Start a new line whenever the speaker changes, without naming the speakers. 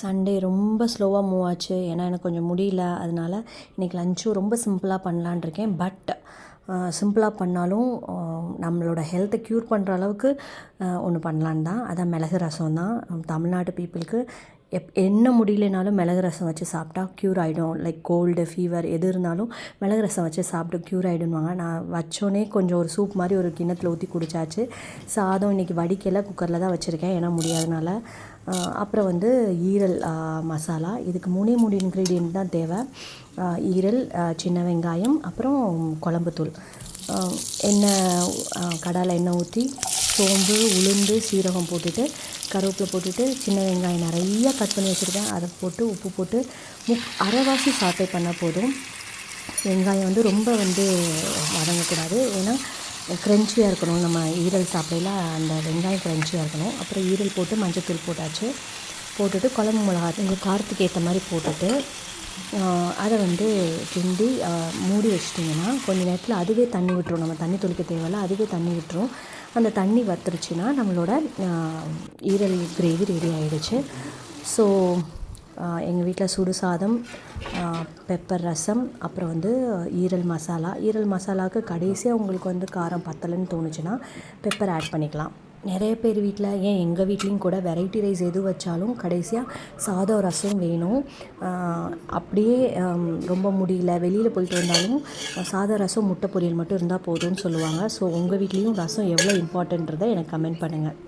Sunday ரொம்ப ஸ்லோவாக move ஆச்சு. ஏன்னா எனக்கு கொஞ்சம் முடியல. அதனால இன்றைக்கி லஞ்சும் ரொம்ப சிம்பிளாக பண்ணலான் இருக்கேன். பட் சிம்பிளாக பண்ணாலும் நம்மளோட ஹெல்த்தை க்யூர் பண்ணுற அளவுக்கு ஒன்று பண்ணலான் தான். அதான் மிளகு ரசம் தான். தமிழ்நாட்டு பீப்புளுக்கு என்ன முடியலனாலும் மிளகு ரசம் வச்சு சாப்பிட்டா க்யூர் ஆகிடும். லைக் கோல்டு, ஃபீவர் எது இருந்தாலும் மிளகு ரசம் வச்சு சாப்பிட்டு க்யூர் ஆகிடுவாங்க. நான் வச்சோன்னே கொஞ்சம் ஒரு சூப் மாதிரி ஒரு கிண்ணத்தில் ஊற்றி குடித்தாச்சு. சாதம் இன்றைக்கி வடிக்கல, குக்கரில் தான் வச்சுருக்கேன் ஏன்னா முடியாதனால. அப்புறம் வந்து ஈரல் மசாலா. இதுக்கு 3 இன்க்ரீடியன்ட் தான் தேவை. ஈரல், சின்ன வெங்காயம், அப்புறம் குழம்புத்தூள். எண்ணெய் கடாயில் எண்ணெய் ஊற்றி சோம்பு, உளுந்து, சீரகம் போட்டுட்டு கருவேப்பிலை போட்டுட்டு சின்ன வெங்காயம் நிறையா கட் பண்ணி வச்சுருக்கேன். அதை போட்டு உப்பு போட்டு அரைவாசி சாட்டை பண்ணால் போதும். வெங்காயம் வந்து ரொம்ப வதங்கக்கூடாது. ஏன்னா க்ரன்ச்சியாக இருக்கணும். நம்ம ஈரல் சாப்பிடையில அந்த வெங்காயம் க்ரன்ச்சியாக இருக்கணும். அப்புறம் ஈரல் போட்டு மஞ்சத்தூள் போட்டாச்சு. போட்டுட்டு குழம்பு மிளகா உங்கள் காரத்துக்கு ஏற்ற மாதிரி போட்டுட்டு அதை கிண்டி மூடி வச்சிட்டிங்கன்னா கொஞ்சம் நேரத்தில் அதுவே தண்ணி விட்டுரும். நம்ம தண்ணி தொளிக்க தேவையில்ல, அதுவே தண்ணி விட்டுரும். அந்த தண்ணி வத்துருச்சுன்னா நம்மளோட ஈரல் கிரேவி ரெடி ஆகிடுச்சு. ஸோ எங்கள் வீட்டில் சுடு சாதம், பெப்பர் ரசம், அப்புறம் ஈரல் மசாலா. ஈரல் மசாலாவுக்கு கடைசியாக உங்களுக்கு காரம் பத்தலைன்னு தோணுச்சுன்னா பெப்பர் ஆட் பண்ணிக்கலாம். நிறைய பேர் வீட்டில், ஏன் எங்கள் வீட்லேயும் கூட வெரைட்டி ரைஸ் எது வச்சாலும் கடைசியாக சாதம் ரசம் வேணும். அப்படியே ரொம்ப முடியல, வெளியில் போயிட்டு வந்தாலும் சாதம் ரசம் முட்டை பொரியல் மட்டும் இருந்தால் போதும்னு சொல்லுவாங்க. ஸோ உங்கள் வீட்லேயும் ரசம் எவ்வளோ இம்பார்ட்டன்றதை எனக்கு கமெண்ட் பண்ணுங்கள்.